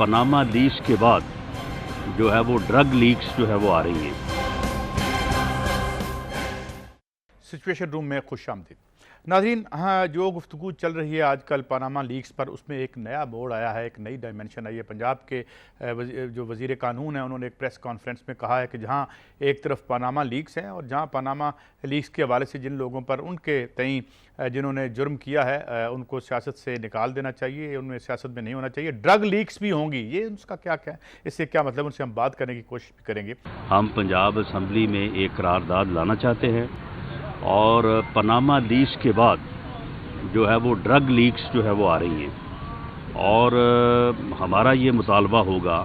Panama leaks کے بعد جو ہے وہ ڈرگ لیکس جو ہے وہ آ رہی ہیں۔ سچویشن روم میں خوش آمدید ناظرین۔ ہاں، جو گفتگو چل رہی ہے آج کل پاناما لیکس پر، اس میں ایک نیا موڑ آیا ہے، ایک نئی ڈائمنشن آئی ہے۔ پنجاب کے جو وزیر قانون ہیں، انہوں نے ایک پریس کانفرنس میں کہا ہے کہ جہاں ایک طرف پاناما لیکس ہیں اور جہاں پاناما لیکس کے حوالے سے جن لوگوں پر ان کے تئیں جنہوں نے جرم کیا ہے ان کو سیاست سے نکال دینا چاہیے، ان میں سیاست میں نہیں ہونا چاہیے، ڈرگ لیکس بھی ہوں گی، یہ اس کا کیا ہے، اس سے کیا مطلب، ان سے ہم بات کرنے کی کوشش بھی کریں گے۔ ہم پنجاب اسمبلی میں ایک قرارداد لانا چاہتے ہیں اور پاناما لیکس کے بعد جو ہے وہ ڈرگ لیکس جو ہے وہ آ رہی ہیں، اور ہمارا یہ مطالبہ ہوگا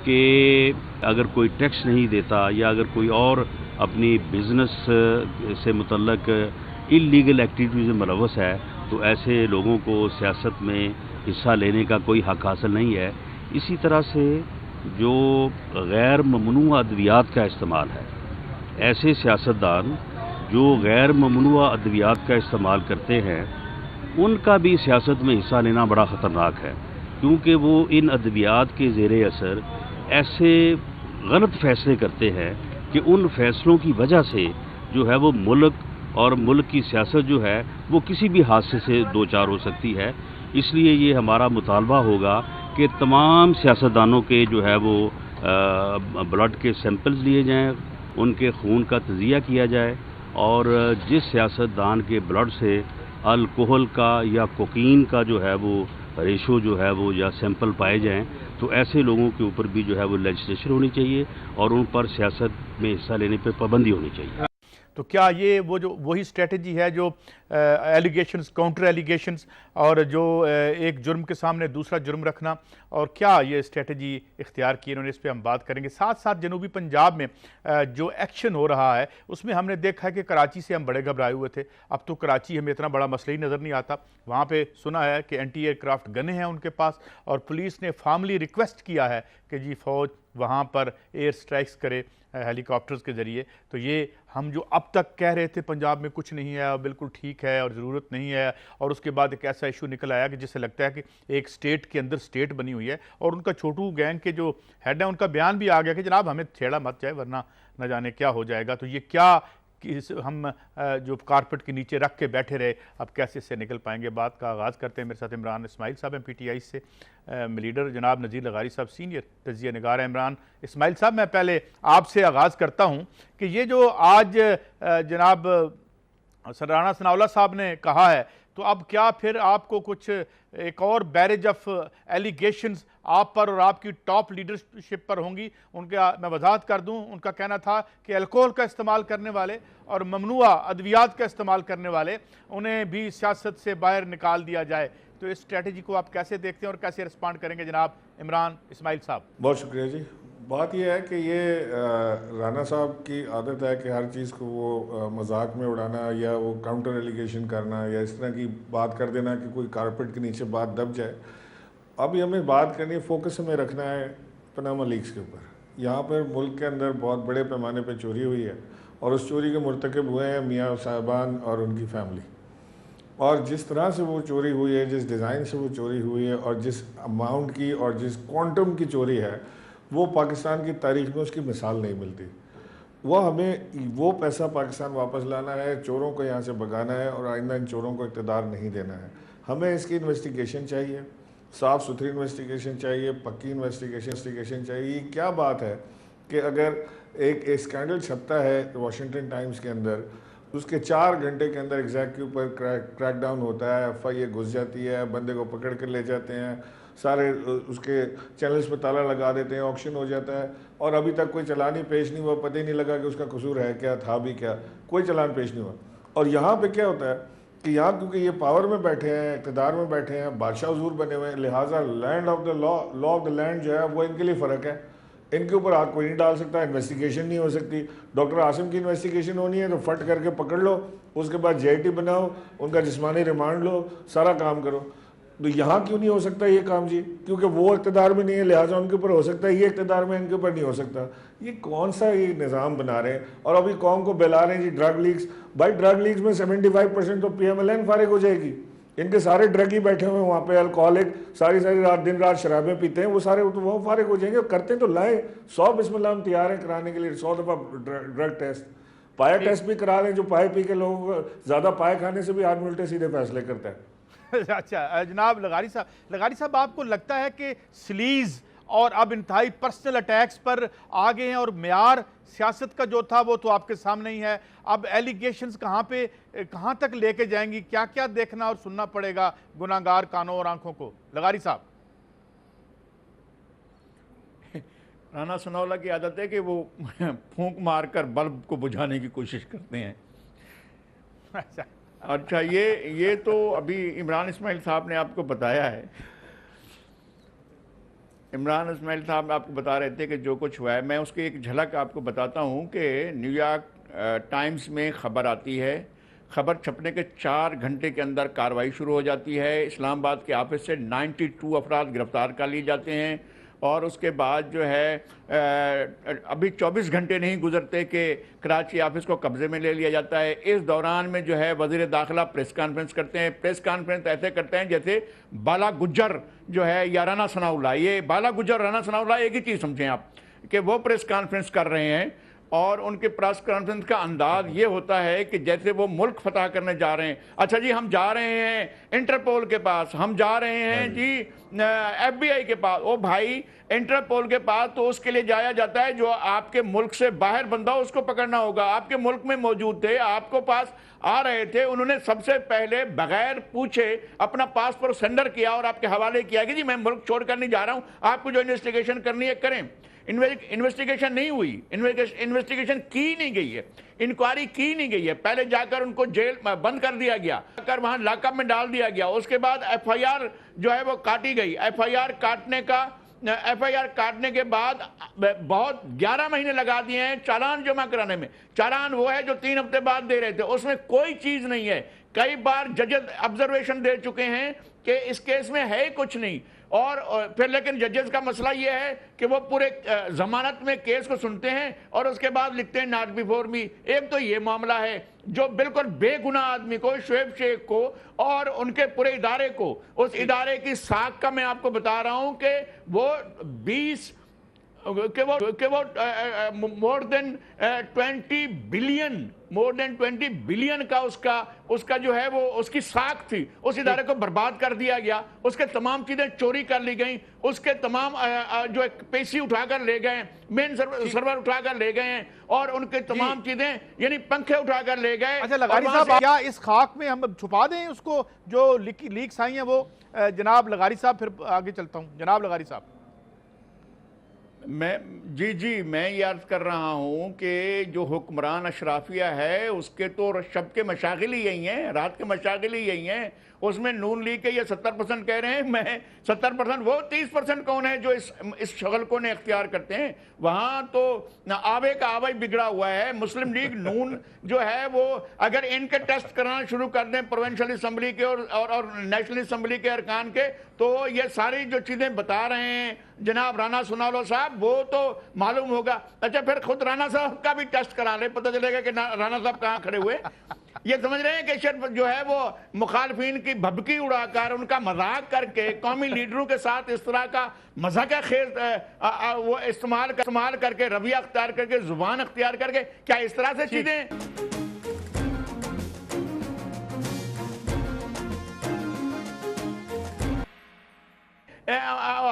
کہ اگر کوئی ٹیکس نہیں دیتا یا اگر کوئی اور اپنی بزنس سے متعلق انلیگل ایکٹیویٹیز میں ملوث ہے تو ایسے لوگوں کو سیاست میں حصہ لینے کا کوئی حق حاصل نہیں ہے۔ اسی طرح سے جو غیر ممنوع ادویات کا استعمال ہے، ایسے سیاستدان جو غیر ممنوع ادویات کا استعمال کرتے ہیں ان کا بھی سیاست میں حصہ لینا بڑا خطرناک ہے، کیونکہ وہ ان ادویات کے زیر اثر ایسے غلط فیصلے کرتے ہیں کہ ان فیصلوں کی وجہ سے جو ہے وہ ملک اور ملک کی سیاست جو ہے وہ کسی بھی حادثے سے دوچار ہو سکتی ہے۔ اس لیے یہ ہمارا مطالبہ ہوگا کہ تمام سیاستدانوں کے جو ہے وہ بلڈ کے سیمپلز لیے جائیں، ان کے خون کا تجزیہ کیا جائے، اور جس سیاستدان کے بلڈ سے الکوہل کا یا کوکین کا جو ہے وہ ریشو جو ہے وہ یا سیمپل پائے جائیں تو ایسے لوگوں کے اوپر بھی جو ہے وہ لیجسلیشن ہونی چاہیے اور ان پر سیاست میں حصہ لینے پہ پابندی ہونی چاہیے۔ تو کیا یہ وہی اسٹریٹجی ہے جو ایلیگیشنز، کاؤنٹر ایلیگیشنز، اور جو ایک جرم کے سامنے دوسرا جرم رکھنا، اور کیا یہ اسٹریٹجی اختیار کی انہوں نے، اس پہ ہم بات کریں گے۔ ساتھ ساتھ جنوبی پنجاب میں جو ایکشن ہو رہا ہے اس میں ہم نے دیکھا ہے کہ کراچی سے ہم بڑے گھبرائے ہوئے تھے، اب تو کراچی ہمیں اتنا بڑا مسئلہ ہی نظر نہیں آتا۔ وہاں پہ سنا ہے کہ اینٹی ایئر کرافٹ گنیں ہیں ان کے پاس، اور پولیس نے فارملی ریکویسٹ کیا ہے کہ جی فوج وہاں پر ایئر سٹرائکس کرے ہیلی کاپٹرز کے ذریعے۔ تو یہ ہم جو اب تک کہہ رہے تھے پنجاب میں کچھ نہیں ہے اور بالکل ٹھیک ہے اور ضرورت نہیں ہے، اور اس کے بعد ایک ایسا ایشو نکل آیا کہ جس سے لگتا ہے کہ ایک سٹیٹ کے اندر سٹیٹ بنی ہوئی ہے، اور ان کا چھوٹو گینگ کے جو ہیڈ ہیں ان کا بیان بھی آ گیا کہ جناب ہمیں چھیڑا مت جائے ورنہ نہ جانے کیا ہو جائے گا۔ تو یہ کیا ہم جو کارپٹ کے نیچے رکھ کے بیٹھے رہے، اب کیسے اس سے نکل پائیں گے؟ بات کا آغاز کرتے ہیں۔ میرے ساتھ عمران اسماعیل صاحب ہیں پی ٹی آئی سے، لیڈر جناب نذیر لغاری صاحب سینئر تجزیہ نگار ہیں۔ عمران اسماعیل صاحب، میں پہلے آپ سے آغاز کرتا ہوں کہ یہ جو آج جناب رانا ثناء اللہ صاحب نے کہا ہے، تو اب کیا پھر آپ کو کچھ ایک اور بیریج آف ایلیگیشنز آپ پر اور آپ کی ٹاپ لیڈرشپ پر ہوں گی؟ ان کے میں وضاحت کر دوں، ان کا کہنا تھا کہ الکوہل کا استعمال کرنے والے اور ممنوع ادویات کا استعمال کرنے والے انہیں بھی سیاست سے باہر نکال دیا جائے۔ تو اس اسٹریٹجی کو آپ کیسے دیکھتے ہیں اور کیسے رسپانڈ کریں گے جناب عمران اسماعیل صاحب؟ بہت شکریہ جی۔ بات یہ ہے کہ یہ رانا صاحب کی عادت ہے کہ ہر چیز کو وہ مذاق میں اڑانا یا وہ کاؤنٹر ایلیگیشن کرنا یا اس طرح کی بات کر دینا کہ کوئی کارپٹ کے نیچے بات دب جائے۔ ابھی ہمیں بات کرنی ہے، فوکس ہمیں رکھنا ہے پاناما لیکس کے اوپر۔ یہاں پر ملک کے اندر بہت بڑے پیمانے پہ چوری ہوئی ہے اور اس چوری کے مرتکب ہوئے ہیں میاں صاحبان اور ان کی فیملی، اور جس طرح سے وہ چوری ہوئی ہے، جس ڈیزائن سے وہ چوری ہوئی ہے اور جس اماؤنٹ کی اور جس کوانٹم کی چوری ہے، وہ پاکستان کی تاریخ میں اس کی مثال نہیں ملتی۔ وہ ہمیں وہ پیسہ پاکستان واپس لانا ہے، چوروں کو یہاں سے بھگانا ہے اور آئندہ ان چوروں کو اقتدار نہیں دینا ہے۔ ہمیں اس کی انویسٹیگیشن چاہیے، صاف ستھری انویسٹیگیشن چاہیے، پکی انویسٹیگیشن چاہیے۔ یہ کیا بات ہے کہ اگر ایک اسکینڈل چھپتا ہے واشنگٹن ٹائمز کے اندر، اس کے 4 گھنٹے کے اندر ایگزیکٹ کے اوپر کریک ڈاؤن ہوتا ہے، ایف آئی اے گھس جاتی ہے، بندے کو پکڑ کر لے جاتے ہیں، سارے اس کے چینلز پہ تالا لگا دیتے ہیں، آکشن ہو جاتا ہے، اور ابھی تک کوئی چلان ہی پیش نہیں ہوا، پتہ ہی نہیں لگا کہ اس کا قصور ہے کیا، تھا بھی کیا، کوئی چلان پیش نہیں ہوا۔ اور یہاں پہ کیا ہوتا ہے کہ یہاں کیونکہ یہ پاور میں بیٹھے ہیں، اقتدار میں بیٹھے ہیں، بادشاہ حضور بنے ہوئے ہیں، لہٰذا land of the law of the land جو ہے وہ ان کے لیے فرق ہے۔ ان کے اوپر ہاتھ کوئی نہیں ڈال سکتا، انویسٹیگیشن نہیں ہو سکتی۔ ڈاکٹر عاصم کی انویسٹیگیشن ہونی ہے تو فٹ کر کے پکڑ لو، اس کے بعد جے آئی ٹی بناؤ، ان کا جسمانی ریمانڈ لو، سارا کام کرو۔ تو یہاں کیوں نہیں ہو سکتا یہ کام جی؟ کیونکہ وہ اقتدار میں نہیں ہے، لہٰذا ان کے اوپر ہو سکتا ہے، یہ اقتدار میں ان کے اوپر نہیں ہو سکتا۔ یہ کون سا یہ نظام بنا رہے ہیں؟ اور ابھی قوم کو بہلا رہے ہیں جی ڈرگ لیکس۔ بھائی ڈرگ لیکس میں 75% تو پی ایم ایل این فارغ ہو جائے گی، ان کے سارے ڈرگی بیٹھے ہوئے وہاں پہ، الکوہولک، ساری رات دن رات شرابیں پیتے ہیں، وہ سارے وہ فارغ ہو جائیں گے. کرتے ہیں تو لائیں 100 بسم اللہ ہم تیار ہیں کرانے کے لیے 100 دفعہ ڈرگ ٹیسٹ. پائے ٹیسٹ بھی کرا لیں، جو پائے پی کے لوگوں زیادہ پائے کھانے سے بھی آدمی الٹے سیدھے فیصلے کرتا ہے. اچھا جناب لغاری صاحب آپ کو لگتا ہے کہ سلیز اور اب انتہائی پرسنل اٹیکس پر آگے ہیں، اور معیار سیاست کا جو تھا وہ تو آپ کے سامنے ہی ہے، اب ایلیگیشنز کہاں تک لے کے جائیں گی؟ کیا کیا دیکھنا اور سننا پڑے گا گناہگار کانوں اور آنکھوں کو؟ لغاری صاحب. رانا ثناء اللہ کی عادت ہے کہ وہ پھونک مار کر بلب کو بجھانے کی کوشش کرتے ہیں. اچھا یہ تو ابھی عمران اسماعیل صاحب نے آپ کو بتایا ہے. عمران اسماعیل صاحب آپ کو بتا رہے تھے کہ جو کچھ ہوا ہے، میں اس کی ایک جھلک آپ کو بتاتا ہوں کہ نیو یارک ٹائمز میں خبر آتی ہے، خبر چھپنے کے 4 گھنٹے کے اندر کارروائی شروع ہو جاتی ہے. اسلام آباد کے آفس سے 92 افراد گرفتار کر لیے جاتے ہیں، اور اس کے بعد جو ہے ابھی 24 گھنٹے نہیں گزرتے کہ کراچی آفس کو قبضے میں لے لیا جاتا ہے. اس دوران میں جو ہے وزیر داخلہ پریس کانفرنس کرتے ہیں. پریس کانفرنس ایسے کرتے ہیں جیسے بالا گجر جو ہے یا رانا ثناء اللہ، یہ بالا گجر رانا ثناء اللہ ایک ہی چیز سمجھیں آپ کہ وہ پریس کانفرنس کر رہے ہیں، اور ان کے پریس کانفرنس کا انداز یہ ہوتا ہے کہ جیسے وہ ملک فتح کرنے جا رہے ہیں. اچھا جی ہم جا رہے ہیں انٹرپول کے پاس، ہم جا رہے ہیں جی ایف بی آئی کے پاس. او بھائی انٹرپول کے پاس تو اس کے لیے جایا جاتا ہے جو آپ کے ملک سے باہر بندہ اس کو پکڑنا ہوگا. آپ کے ملک میں موجود تھے، آپ کو پاس آ رہے تھے، انہوں نے سب سے پہلے بغیر پوچھے اپنا پاسپورٹ سینڈر کیا اور آپ کے حوالے کیا کہ جی میں ملک چھوڑ کر نہیں جا رہا ہوں، آپ کو جو انویسٹیگیشن کرنی ہے کریں. انویسٹیگیشن نہیں ہوئی، انویسٹیگیشن کی نہیں گئی ہے، انکوائری کی نہیں گئی ہے. پہلے جا کر ان کو جیل بند کر دیا گیا، کر وہاں لاک اپ میں ڈال دیا گیا. اس کے بعد ایف آئی آر جو ہے وہ کاٹی گئی. ایف آئی آر کاٹنے کے بعد بہت 11 مہینے لگا دیے ہیں چالان جمع کرانے میں. چالان وہ ہے جو 3 ہفتے بعد دے رہے تھے، اس میں کوئی چیز نہیں ہے. کئی بار ججز آبزرویشن دے چکے ہیں کہ اس کیس میں ہے کچھ نہیں. اور پھر لیکن ججز کا مسئلہ یہ ہے کہ وہ پورے ضمانت میں کیس کو سنتے ہیں اور اس کے بعد لکھتے ہیں ناٹ بیفور می. ایک تو یہ معاملہ ہے جو بالکل بے گناہ آدمی کو، شعیب شیخ کو اور ان کے پورے ادارے کو، اس ادارے کی ساکھ کا میں آپ کو بتا رہا ہوں کہ وہ 20 مور دین 20 بلین کا اس کا جو ہے وہ اس کی ساکھ تھی. اس ادارے کو برباد کر دیا گیا، اس کے تمام چیزیں چوری کر لی گئیں، اس کے تمام جو پیسی اٹھا کر لے گئے، مین سرور اٹھا کر لے گئے ہیں، اور ان کے تمام چیزیں یعنی پنکھے اٹھا کر لے گئے. اچھا لغاری صاحب کیا اس خاک میں ہم چھپا دیں اس کو جو لیکس آئی ہیں وہ؟ جناب لغاری صاحب پھر آگے چلتا ہوں. جناب لغاری صاحب میں یہ عرض کر رہا ہوں کہ جو حکمران اشرافیہ ہے اس کے تو شب کے مشاغل ہی یہی ہیں، رات کے مشاغل ہی یہی ہیں. اس میں نون لیگ کے یہ 70% کہہ رہے ہیں، میں 70%، وہ 30% کون ہے جو اس شغل کو اختیار کرتے ہیں؟ وہاں تو آبے کا آبا ہی بگڑا ہوا ہے. مسلم لیگ نون جو ہے وہ اگر ان کے ٹیسٹ کرانا شروع کر دیں پروونشل اسمبلی کے اور نیشنل اسمبلی کے ارکان کے، تو یہ ساری جو چیزیں بتا رہے ہیں جناب رانا ثناء اللہ صاحب وہ تو معلوم ہوگا. اچھا پھر خود رانا صاحب کا بھی ٹیسٹ کرا لیں، پتہ چلے گا کہ رانا صاحب کہاں کھڑے ہوئے. یہ سمجھ رہے ہیں کہ صرف جو ہے وہ مخالفین کی بھبکی اڑا کر، ان کا مذاق کر کے، قومی لیڈروں کے ساتھ اس طرح کا مذاق خیز وہ استعمال کر کے، رویہ اختیار کر کے، زبان اختیار کر کے، کیا اس طرح سے چیزیں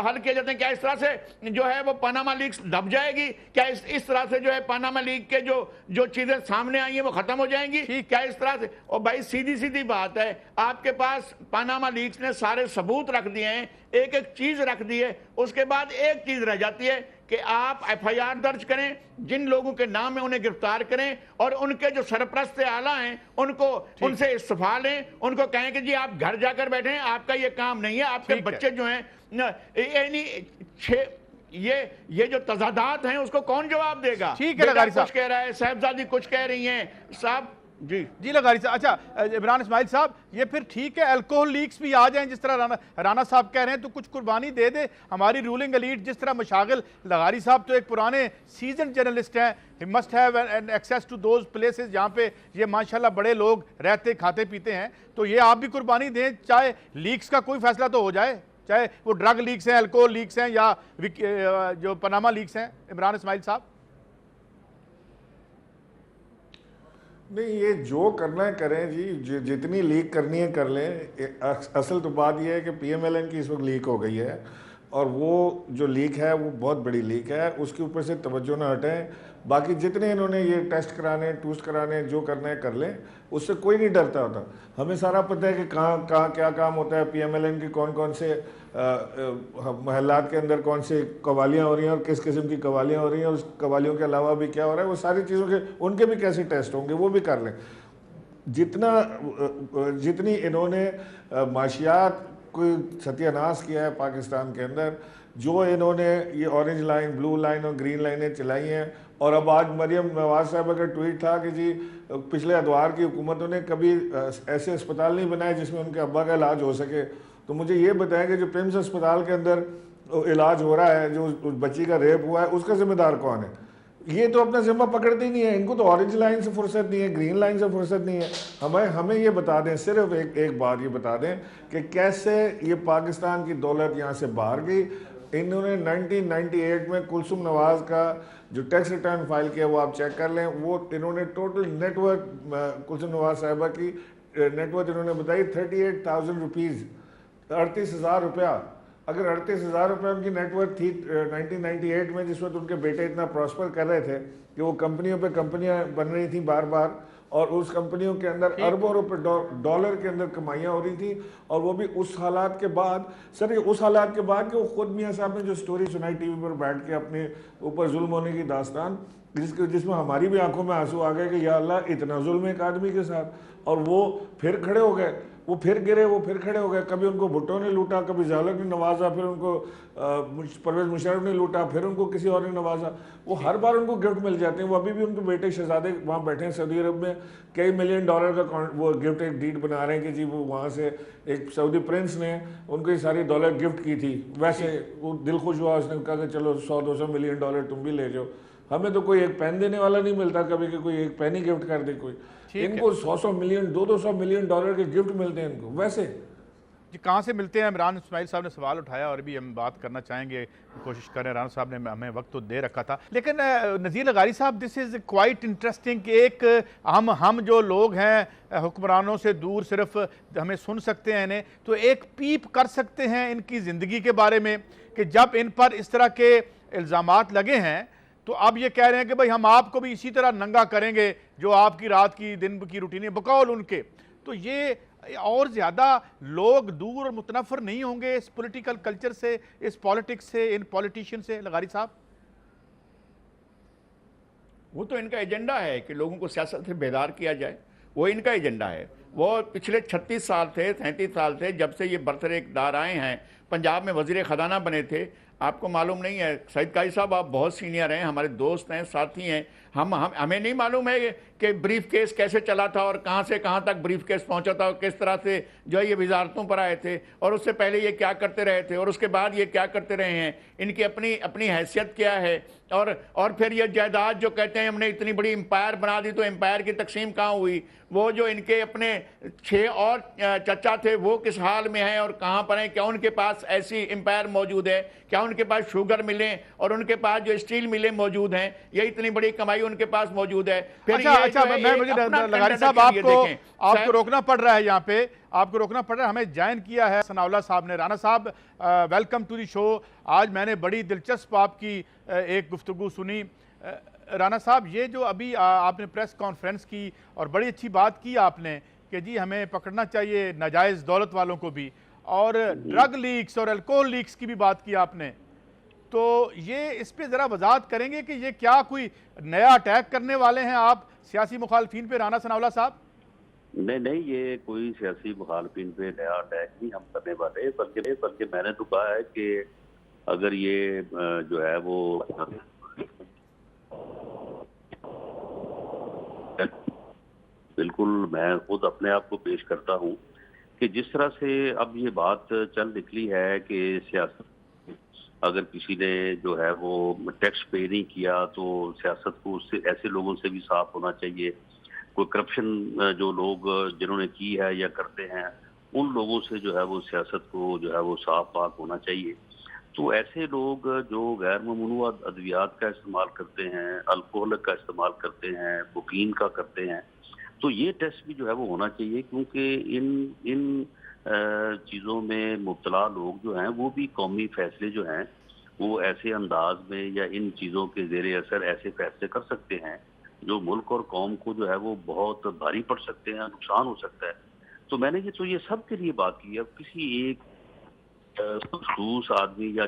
حل کیے جاتے ہیں؟ کیا اس طرح سے جو ہے وہ پاناما لیکس دب جائے گی؟ کیا اس طرح سے جو ہے پاناما لیگ کے جو چیزیں سامنے آئی ہیں وہ ختم ہو جائیں گی؟ کیا اس طرح سے؟ اور بھائی سیدھی بات ہے، آپ کے پاس پاناما لیکس نے سارے ثبوت رکھ دیے ہیں، ایک چیز رکھ دی ہے. اس کے بعد ایک چیز رہ جاتی ہے کہ آپ ایف آئی آر درج کریں، جن لوگوں کے نام ہیں انہیں گرفتار کریں، اور ان کے جو سرپرست اعلیٰ ہیں ان سے استعفا لیں، ان کو کہیں کہ جی آپ گھر جا کر بیٹھیں، آپ کا یہ کام نہیں ہے. آپ کے بچے جو ہیں یعنی یہ جو تضادات ہیں اس کو کون جواب دے گا؟ بیٹا کچھ کہہ رہا ہے، صاحبزادی کچھ کہہ رہی ہیں. صاحب جی لغاری صاحب، اچھا عمران اسماعیل صاحب، یہ پھر ٹھیک ہے الکوہل لیکس بھی آ جائیں جس طرح رانا صاحب کہہ رہے ہیں، تو کچھ قربانی دے دے ہماری رولنگ ایلیٹ جس طرح مشاغل لغاری صاحب تو ایک پرانے سیزن جرنلسٹ ہیں، he must have access to those places جہاں پہ یہ ماشاءاللہ بڑے لوگ رہتے کھاتے پیتے ہیں، تو یہ آپ بھی قربانی دیں، چاہے لیکس کا کوئی فیصلہ تو ہو جائے، چاہے وہ ڈرگ لیکس ہیں، الکوہل لیکس ہیں یا جو پاناما لیکس ہیں۔ عمران اسماعیل صاحب نہیں، یہ جو کرنا ہے کریں جی، جتنی لیک کرنی ہے کر لیں۔ اصل تو بات یہ ہے کہ پی ایم ایل این کی اس وقت لیک ہو گئی ہے، اور وہ جو لیک ہے وہ بہت بڑی لیک ہے، اس کے اوپر سے توجہ نہ ہٹیں۔ باقی جتنے انہوں نے یہ ٹیسٹ کرانے ٹوسٹ کرانے جو کرنا ہے کر لیں، اس سے کوئی نہیں ڈرتا ہوتا۔ ہمیں سارا پتہ ہے کہ کہاں کیا کام ہوتا ہے، پی ایم ایل این کی کون سے محلات کے اندر کون سے قوالیاں ہو رہی ہیں اور کس قسم کی قوالیاں ہو رہی ہیں، اور اس قوالیوں کے علاوہ بھی کیا ہو رہا ہے، وہ ساری چیزوں کے ان کے بھی کیسے ٹیسٹ ہوں گے وہ بھی کر لیں۔ جتنی انہوں نے معاشیات کوئی ستیہ ناش کیا ہے پاکستان کے اندر، جو انہوں نے یہ اورنج لائن، بلو لائن اور گرین لائنیں چلائی ہیں، اور اب آج مریم نواز صاحبہ کا ٹویٹ تھا کہ جی پچھلے ادوار کی حکومتوں نے کبھی ایسے اسپتال نہیں بنائے جس میں ان کے ابا کا علاج ہو سکے۔ تو مجھے یہ بتائیں کہ جو پمس اسپتال کے اندر علاج ہو رہا ہے، جو بچی کا ریپ ہوا ہے، اس کا ذمہ دار کون ہے؟ یہ تو اپنا ذمہ پکڑتے ہی نہیں ہے، ان کو تو اورنج لائن سے فرصت نہیں ہے، گرین لائن سے فرصت نہیں ہے۔ ہمیں یہ بتا دیں، صرف ایک بات یہ بتا دیں کہ کیسے یہ پاکستان کی دولت یہاں سے باہر گئی۔ انہوں نے 1998 میں کلثوم نواز کا جو ٹیکس ریٹرن فائل کیا وہ آپ چیک کر لیں، وہ انہوں نے total net worth Kulsoom Nawaz صاحبہ کی نیٹ ورتھ انہوں نے بتائی 38,000 روپیز، 38,000 روپیہ۔ اگر 38,000 روپے ان کی نیٹ ورتھ تھی 1998 میں، جس وقت ان کے بیٹے اتنا پراسپر کر رہے تھے کہ وہ کمپنیوں پہ کمپنیاں بن رہی تھیں بار بار، اور اس کمپنیوں کے اندر اربوں روپے ڈالر کے اندر کمائیاں ہو رہی تھیں، اور وہ بھی اس حالات کے بعد، سر یہ اس حالات کے بعد کہ وہ خود میاں صاحب نے جو سٹوری سنائی ٹی وی پر بیٹھ کے اپنے اوپر ظلم ہونے کی داستان، جس میں ہماری بھی آنکھوں میں آنسو آ گئے کہ یا اللہ اتنا ظلم ایک آدمی کے ساتھ، اور وہ پھر کھڑے ہو گئے، وہ پھر گرے، وہ پھر کھڑے ہو گئے۔ کبھی ان کو بھٹو نے لوٹا، کبھی ذالک نے نوازا، پھر ان کو پرویز مشرف نے لوٹا، پھر ان کو کسی اور نے نوازا۔ وہ ہر بار ان کو گفٹ مل جاتے ہیں۔ وہ ابھی بھی ان کے بیٹے شہزادے وہاں بیٹھے ہیں سعودی عرب میں، کئی ملین ڈالر کا وہ گفٹ ایک ڈیڈ بنا رہے ہیں کہ جی وہ وہاں سے ایک سعودی پرنس نے ان کو یہ ساری دولت گفٹ کی تھی۔ ویسے وہ دل خوش ہوا، اس نے کہا کہ چلو 100-200 ملین ڈالر تم بھی لے جاؤ۔ ہمیں تو کوئی ایک پین دینے والا نہیں ملتا کبھی کہ کوئی ایک پین ہی گفٹ کر دے کوئی۔ ان کو 100 ملین 200 ملین ڈالر کے گفٹ ملتے ہیں ان کو ویسے۔ جی کہاں سے ملتے ہیں؟ عمران اسماعیل صاحب نے سوال اٹھایا اور بھی ہم بات کرنا چاہیں گے، کوشش کریں، رانا صاحب نے ہمیں وقت تو دے رکھا تھا، لیکن نذیر لغاری صاحب دس از کوائٹ انٹرسٹنگ کہ ایک ہم جو لوگ ہیں حکمرانوں سے دور صرف ہمیں سن سکتے ہیں انہیں، تو ایک پیپ کر سکتے ہیں ان کی زندگی کے بارے میں کہ جب ان پر اس طرح کے الزامات لگے ہیں تو اب یہ کہہ رہے ہیں کہ بھائی ہم آپ کو بھی اسی طرح ننگا کریں گے جو آپ کی رات کی دن کی روٹین ہے بقول ان کے، تو یہ اور زیادہ لوگ دور اور متنفر نہیں ہوں گے اس پولیٹیکل کلچر سے، اس پالیٹکس سے، ان پولیٹیشین سے؟ لغاری صاحب وہ تو ان کا ایجنڈا ہے کہ لوگوں کو سیاست سے بیدار کیا جائے، وہ ان کا ایجنڈا ہے۔ وہ پچھلے 36 سال تھے، 37 سال تھے جب سے یہ برسر اقتدار آئے ہیں، پنجاب میں وزیر خزانہ بنے تھے۔ آپ کو معلوم نہیں ہے، سعید قاضی صاحب آپ بہت سینئر ہیں، ہمارے دوست ہیں، ساتھی ہیں، ہمیں نہیں معلوم ہے کہ بریف کیس کیسے چلا تھا اور کہاں سے کہاں تک بریف کیس پہنچا تھا اور کس طرح سے جو ہے یہ وزارتوں پر آئے تھے، اور اس سے پہلے یہ کیا کرتے رہے تھے اور اس کے بعد یہ کیا کرتے رہے ہیں، ان کی اپنی حیثیت کیا ہے، اور پھر یہ جائیداد جو کہتے ہیں ہم نے اتنی بڑی امپائر بنا دی، تو امپائر کی تقسیم کہاں ہوئی؟ وہ جو ان کے اپنے 6 اور چچا تھے وہ کس حال میں ہیں اور کہاں پر ہیں؟ کیا ان کے پاس ایسی امپائر موجود ہے؟ کیا ان کے پاس شوگر ملیں اور ان کے پاس جو اسٹیل ملیں موجود ہیں؟ یہ اتنی بڑی کمائی ان کے پاس موجود ہے۔ اچھا مجھے لغاری صاحب آپ کو روکنا پڑ رہا ہے، یہاں پہ آپ کو روکنا پڑ رہا ہے، ہمیں جوائن کیا ہے ثناء اللہ صاحب نے۔ رانا صاحب ویلکم ٹو دی شو۔ آج میں نے بڑی دلچسپ آپ کی ایک گفتگو سنی۔ رانا صاحب یہ جو ابھی آپ نے پریس کانفرنس کی اور بڑی اچھی بات کی آپ نے کہ جی ہمیں پکڑنا چاہیے ناجائز دولت والوں کو بھی، اور ڈرگ لیکس اور الکوہل لیکس کی بھی بات کی آپ نے، تو یہ اس پہ ذرا وضاحت کریں گے کہ یہ کیا کوئی نیا اٹیک کرنے والے ہیں آپ سیاسی مخالفین پہ؟ رانا ثناء اللہ صاحب نہیں یہ کوئی سیاسی مخالفین پہ نیا اٹیک نہیں ہم کرنے والے، بلکہ میں نے تو کہا ہے کہ اگر یہ جو ہے وہ بالکل میں خود اپنے آپ کو پیش کرتا ہوں کہ جس طرح سے اب یہ بات چل نکلی ہے کہ سیاست اگر کسی نے جو ہے وہ ٹیکس پے نہیں کیا تو سیاست کو اس سے ایسے لوگوں سے بھی صاف ہونا چاہیے. کوئی کرپشن جو لوگ جنہوں نے کی ہے یا کرتے ہیں ان لوگوں سے جو ہے وہ سیاست کو جو ہے وہ صاف پاک ہونا چاہیے. تو ایسے لوگ جو غیر ممنوع ادویات کا استعمال کرتے ہیں، الکوہل کا استعمال کرتے ہیں، کوکین کا کرتے ہیں، تو یہ ٹیسٹ بھی جو ہے وہ ہونا چاہیے، کیونکہ ان چیزوں میں مبتلا لوگ جو ہیں وہ بھی قومی فیصلے جو ہیں وہ ایسے انداز میں یا ان چیزوں کے زیر اثر ایسے فیصلے کر سکتے ہیں جو ملک اور قوم کو جو ہے وہ بہت بھاری پڑ سکتے ہیں، نقصان ہو سکتا ہے. تو میں نے یہ سب کے لیے بات کی. اب کسی ایک خصوص آدمی یا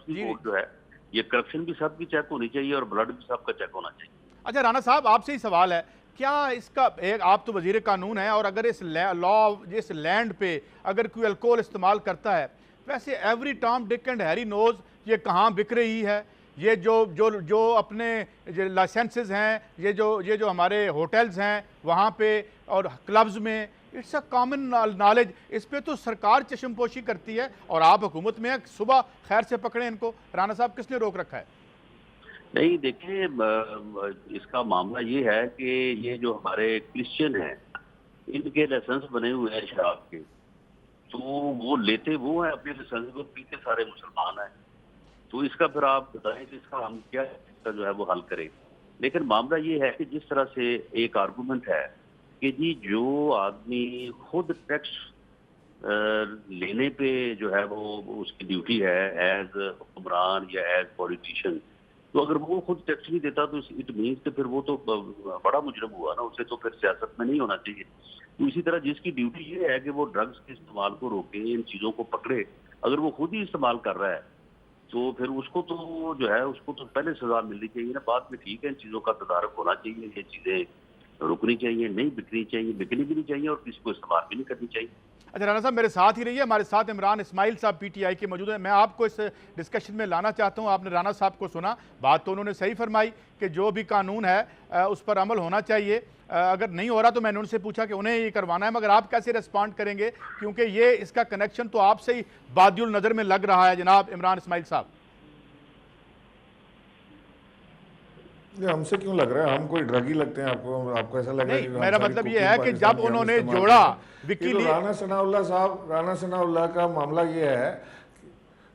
جو ہے یہ کرپشن بھی سب کی چیک ہونی چاہیے اور بلڈ بھی سب کا چیک ہونا چاہیے. اچھا رانا صاحب، آپ سے ہی سوال ہے، کیا اس کا آپ تو وزیر قانون ہیں، اور اگر اس اس لینڈ پہ اگر کوئی الکوہل استعمال کرتا ہے، ویسے ایوری ٹام ڈک اینڈ ہیری نوز یہ کہاں بک رہی ہے، یہ جو اپنے لائسنسز ہیں، یہ جو ہمارے ہوٹلز ہیں وہاں پہ اور کلبز میں، اٹس اے کامن نالج. اس پہ تو سرکار چشم پوشی کرتی ہے اور آپ حکومت میں صبح خیر سے پکڑیں ان کو. رانا صاحب کس نے روک رکھا ہے؟ نہیں دیکھیں، اس کا معاملہ یہ ہے کہ یہ جو ہمارے کرسچن ہیں ان کے لائسنس بنے ہوئے ہیں شراب کے، تو وہ لیتے وہ ہیں اپنے لائسنس کو، پیتے سارے مسلمان ہیں. تو اس کا پھر آپ بتائیں کہ اس کا ہم کیا جو ہے وہ حل کریں. لیکن معاملہ یہ ہے کہ جس طرح سے ایک آرگومنٹ ہے کہ جی جو آدمی خود ٹیکس لینے پہ جو ہے وہ اس کی ڈیوٹی ہے ایز حکمران یا ایز پولیٹیشین، تو اگر وہ خود ٹیکس نہیں دیتا تو اٹ مینس کہ پھر وہ تو بڑا مجرم ہوا نا، اسے تو پھر سیاست میں نہیں ہونا چاہیے. تو اسی طرح جس کی ڈیوٹی یہ ہے کہ وہ ڈرگز کے استعمال کو روکے، ان چیزوں کو پکڑے، اگر وہ خود ہی استعمال کر رہا ہے تو پھر اس کو تو جو ہے اس کو تو پہلے سزا ملنی چاہیے نا. بعد میں ٹھیک ہے ان چیزوں کا تدارک ہونا چاہیے، یہ چیزیں رکنی چاہیے، نہیں بکنی چاہیے، بکنی بھی نہیں چاہیے اور کسی کو استعمال بھی نہیں کرنی چاہیے. اچھا رانا صاحب میرے ساتھ ہی رہیے، ہمارے ساتھ عمران اسماعیل صاحب پی ٹی آئی کے موجود ہیں. میں آپ کو اس ڈسکشن میں لانا چاہتا ہوں. آپ نے رانا صاحب کو سنا، بات تو انہوں نے صحیح فرمائی کہ جو بھی قانون ہے اس پر عمل ہونا چاہیے. اگر نہیں ہو رہا تو میں نے ان سے پوچھا کہ انہیں یہ کروانا ہے، مگر آپ کیسے ریسپونڈ کریں گے، کیونکہ یہ اس کا کنیکشن تو آپ سے ہی بادی النظر میں لگ رہا ہے جناب عمران اسماعیل صاحب. ہم سے کیوں لگ رہا ہے؟ ہم کوئی ڈرگی لگتے ہیں آپ کو ایسا لگ رہا ہے؟ میرا مطلب یہ ہے کہ جب انہوں نے جوڑا رانا ثناء اللہ کا معاملہ یہ ہے،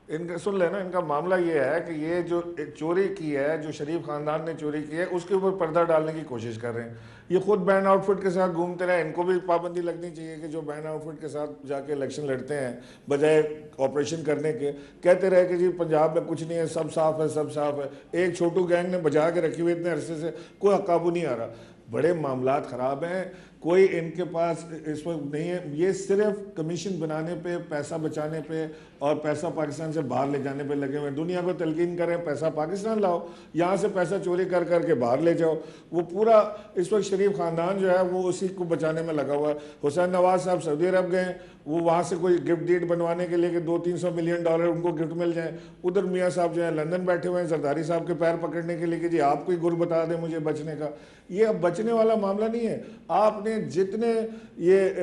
ان کا سن لینا، ان کا معاملہ یہ ہے کہ یہ جو چوری کی ہے، جو شریف خاندان نے چوری کی ہے، اس کے اوپر پردہ ڈالنے کی کوشش کر رہے ہیں. یہ خود بینڈ آؤٹ فٹ کے ساتھ گھومتے رہے. ان کو بھی پابندی لگنی چاہیے کہ جو بینڈ آؤٹ فٹ کے ساتھ جا کے الیکشن لڑتے ہیں بجائے آپریشن کرنے کے، کہتے رہے کہ جی پنجاب میں کچھ نہیں ہے، سب صاف ہے، سب صاف ہے. ایک چھوٹو گینگ نے بجا کے رکھی ہوئی اتنے عرصے سے، کوئی قابو نہیں آ رہا. بڑے معاملات خراب ہیں، کوئی ان کے پاس اس وقت نہیں ہے. یہ صرف کمیشن بنانے پہ، پیسہ بچانے پہ اور پیسہ پاکستان سے باہر لے جانے پہ لگے ہوئے ہیں. دنیا کو تلقین کریں پیسہ پاکستان لاؤ، یہاں سے پیسہ چوری کر کر کے باہر لے جاؤ. وہ پورا اس وقت شریف خاندان جو ہے وہ اسی کو بچانے میں لگا ہوا ہے. حسین نواز صاحب سعودی عرب گئے، وہ وہاں سے کوئی گفٹ ڈیڈ بنوانے کے لیے کہ 200-300 ملین ڈالر ان کو گفٹ مل جائیں. ادھر میاں صاحب جو ہے لندن بیٹھے ہوئے ہیں زرداری صاحب کے پیر پکڑنے کے لیے کہ جی آپ کوئی گل بتا دیں مجھے بچنے کا. یہ اب بچنے والا معاملہ نہیں ہے. آپ نے جتنے یہ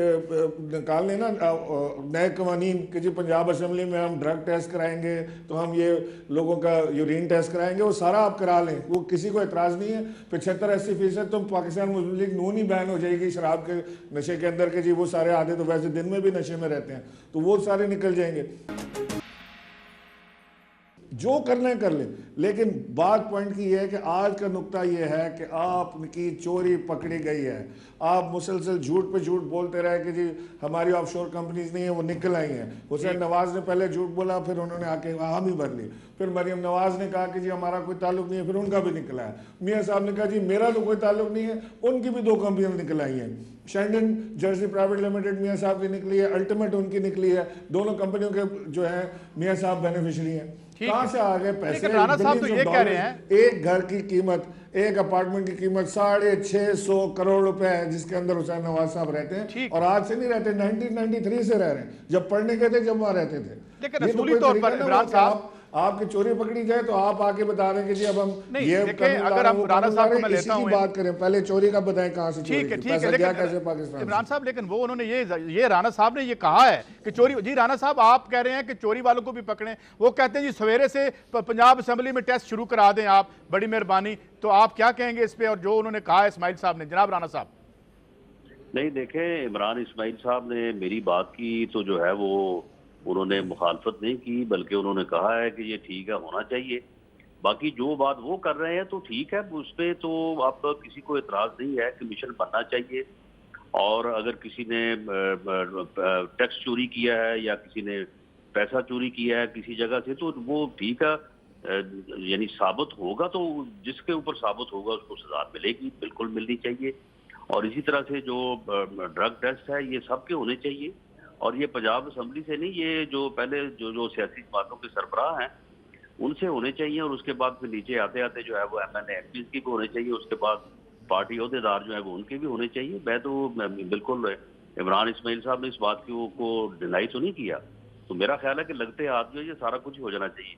نکال لیں نا نئے قوانین کہ جی پنجاب اسمبلی میں ہم ڈرگ ٹیسٹ کرائیں گے تو ہم یہ لوگوں کا یورین ٹیسٹ کرائیں گے، وہ سارا آپ کرا لیں، وہ کسی کو اعتراض نہیں ہے. 75-80% تو پاکستان مسلم لیگ نون ہی بین ہو جائے گی شراب کے نشے کے اندر کہ جی وہ سارے آدھے تو ویسے دن میں بھی نشے میں رہتے ہیں، تو وہ سارے نکل جائیں گے. جو کرنا ہے کر لیں. لیکن بات پوائنٹ کی یہ ہے کہ آج کا نقطہ یہ ہے کہ آپ کی چوری پکڑی گئی ہے. آپ مسلسل جھوٹ پہ جھوٹ بولتے رہے کہ جی ہماری آف شور کمپنیز نہیں ہیں، وہ نکل آئی ہیں. حسین نواز نے پہلے جھوٹ بولا، پھر انہوں نے آ کے حامی بھر لی. پھر مریم نواز نے کہا کہ جی ہمارا کوئی تعلق نہیں ہے، پھر ان کا بھی نکلا ہے. میاں صاحب نے کہا جی میرا تو کوئی تعلق نہیں ہے، ان کی بھی 2 کمپنیاں نکل آئی ہیں. شینڈن جرسی پرائیویٹ لمیٹڈ میاں صاحب کی نکلی ہے، الٹیمیٹ ان کی نکلی ہے. دونوں کمپنیوں کے جو ہیں میاں صاحب بینیفیشری ہیں. کہاں سے آ گئے پیسے؟ رانا صاحب تو یہ کہہ رہے ہیں ایک گھر کی قیمت، ایک اپارٹمنٹ کی قیمت 650 کروڑ روپے ہے جس کے اندر حسین نواز صاحب رہتے ہیں. اور آج سے نہیں رہتے، 1993 سے رہ رہے ہیں. جب پڑھنے گئے تھے جب وہاں رہتے تھے. لیکن اصولی طور پر عمران صاحب آپ کی چوری پکڑی جائے تو آپ آگے بتا رہے ہیں کہ جی اب ہم یہ اگر ہم رانا صاحب کو میں اسی لیتا کی ہوں بات کریں، پہلے چوری کا بتائیں کہاں سے چوری کی، پیسہ گیا کیسے پاکستان عمران صاحب، لیکن وہ انہوں نے یہ رانا صاحب نے یہ کہا ہے کہ چوری، جی رانا صاحب آپ کہہ رہے ہیں کہ چوری والوں کو بھی پکڑیں، وہ کہتے ہیں جی سویرے سے پنجاب اسمبلی میں ٹیسٹ شروع کرا دیں آپ، بڑی مہربانی، تو آپ کیا کہیں گے اس پہ، اور جو انہوں نے کہا ہے اسماعیل صاحب نے، جناب رانا صاحب؟ نہیں دیکھیں، عمران اسماعیل صاحب نے میری بات کی تو جو ہے وہ انہوں نے مخالفت نہیں کی، بلکہ انہوں نے کہا ہے کہ یہ ٹھیک ہے، ہونا چاہیے۔ باقی جو بات وہ کر رہے ہیں تو ٹھیک ہے، اس پہ تو اب کسی کو اعتراض نہیں ہے، کمیشن بننا چاہیے، اور اگر کسی نے ٹیکس چوری کیا ہے یا کسی نے پیسہ چوری کیا ہے کسی جگہ سے تو وہ ٹھیک ہے، یعنی ثابت ہوگا تو جس کے اوپر ثابت ہوگا اس کو سزا ملے گی، بالکل ملنی چاہیے۔ اور اسی طرح سے جو ڈرگ ٹیسٹ ہے یہ سب کے ہونے چاہیے، اور یہ پنجاب اسمبلی سے نہیں، یہ جو پہلے جو سیاسی جماعتوں کے سربراہ ہیں ان سے ہونے چاہیے، اور اس کے بعد پھر نیچے آتے آتے جو ہے وہ M N A MPs کی بھی ہونے چاہیے، اس کے بعد پارٹی عہدیدار جو ہے وہ ان کے بھی ہونے چاہیے۔ میں تو بالکل عمران اسماعیل صاحب نے اس بات کو ڈینائی تو نہیں کیا، تو میرا خیال ہے کہ لگتے ہاتھ جو ہے یہ سارا کچھ ہو جانا چاہیے،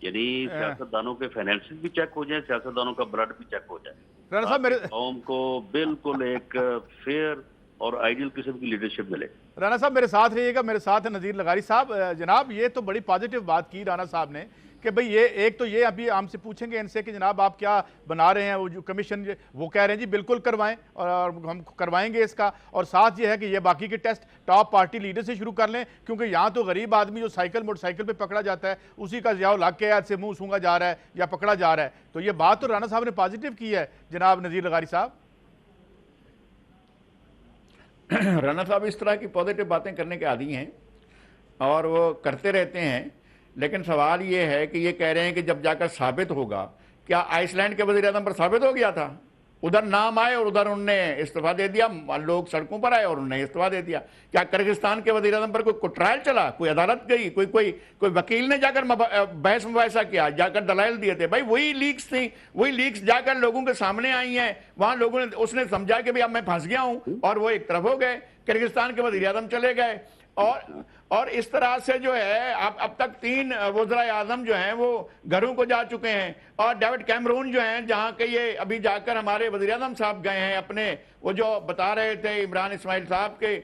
یعنی سیاستدانوں کے فائنینسز بھی چیک ہو جائیں، سیاستدانوں کا بلڈ بھی چیک ہو جائے، رانا صاحب میرے قوم کو بالکل ایک فیئر اور آئیڈیل قسم کی لیڈرشپ ملے۔ رانا صاحب میرے ساتھ رہیے گا، میرے ساتھ ہے نذیر لغاری صاحب۔ جناب یہ تو بڑی پازیٹیو بات کی رانا صاحب نے کہ بھئی یہ ایک تو یہ ابھی ہم سے پوچھیں گے ان سے کہ جناب آپ کیا بنا رہے ہیں، وہ جو کمیشن وہ کہہ رہے ہیں جی بالکل کروائیں، اور ہم کروائیں گے اس کا، اور ساتھ یہ ہے کہ یہ باقی کے ٹیسٹ ٹاپ پارٹی لیڈر سے شروع کر لیں، کیونکہ یہاں تو غریب آدمی جو موٹر سائیکل پہ پکڑا جاتا ہے اسی کا ضیاء الحق کے ہاتھ سے منہ سونگا جا رہا ہے یا پکڑا جا رہا ہے، تو یہ بات تو رانا صاحب نے پازیٹیو کی ہے جناب نذیر لغاری صاحب۔ رانا صاحب اس طرح کی پازیٹیو باتیں کرنے کے عادی ہیں اور وہ کرتے رہتے ہیں، لیکن سوال یہ ہے کہ یہ کہہ رہے ہیں کہ جب جا کر ثابت ہوگا، کیا آئس لینڈ کے وزیر اعظم پر ثابت ہو گیا تھا؟ ادھر نام آئے اور ادھر انہوں نے استعفیٰ دے دیا، لوگ سڑکوں پر آئے اور انہوں نے استعفیٰ دے دیا۔ کیا کرغستان کے وزیر اعظم پر کوئی ٹرائل چلا، کوئی عدالت گئی، کوئی وکیل نے جا کر بحث مباحثہ کیا، جا کر دلائل دیے تھے؟ بھائی وہی لیکس تھیں، وہی لیکس جا کر لوگوں کے سامنے آئی ہیں، وہاں لوگوں نے اس نے سمجھا کہ اب میں پھنس گیا ہوں، اور وہ ایک طرف ہو گئے، کرغستان کے وزیر اعظم چلے گئے، اور اس طرح سے جو ہے اب تک 3 وزراء اعظم جو ہیں وہ گھروں کو جا چکے ہیں، اور ڈیوڈ کیمرون جو ہیں جہاں کہ یہ ابھی جا کر ہمارے وزیر اعظم صاحب گئے ہیں اپنے، وہ جو بتا رہے تھے عمران اسماعیل صاحب کے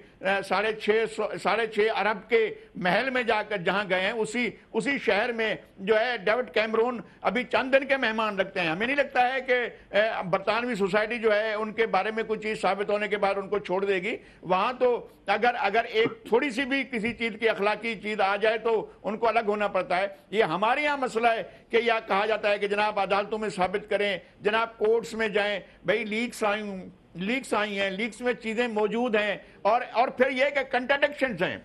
6.5 ارب کے محل میں جا کر جہاں گئے ہیں، اسی شہر میں جو ہے ڈیوڈ کیمرون ابھی چند دن کے مہمان رکھتے ہیں۔ ہمیں نہیں لگتا ہے کہ برطانوی سوسائٹی جو ہے ان کے بارے میں کوئی چیز ثابت ہونے کے بعد ان کو چھوڑ دے گی۔ وہاں تو اگر ایک تھوڑی سی بھی کسی چیز کی اخلاقی چیز آ جائے تو ان کو الگ ہونا پڑتا ہے۔ یہ ہمارے یہاں مسئلہ ہے کہ یہ کہا جاتا ہے کہ جناب عدالتوں میں ثابت کریں، جناب کورٹس میں جائیں، بھئی لیکس آئی ہیں، لیکس میں چیزیں موجود ہیں، اور پھر یہ کہ کنٹرڈکشنز ہیں۔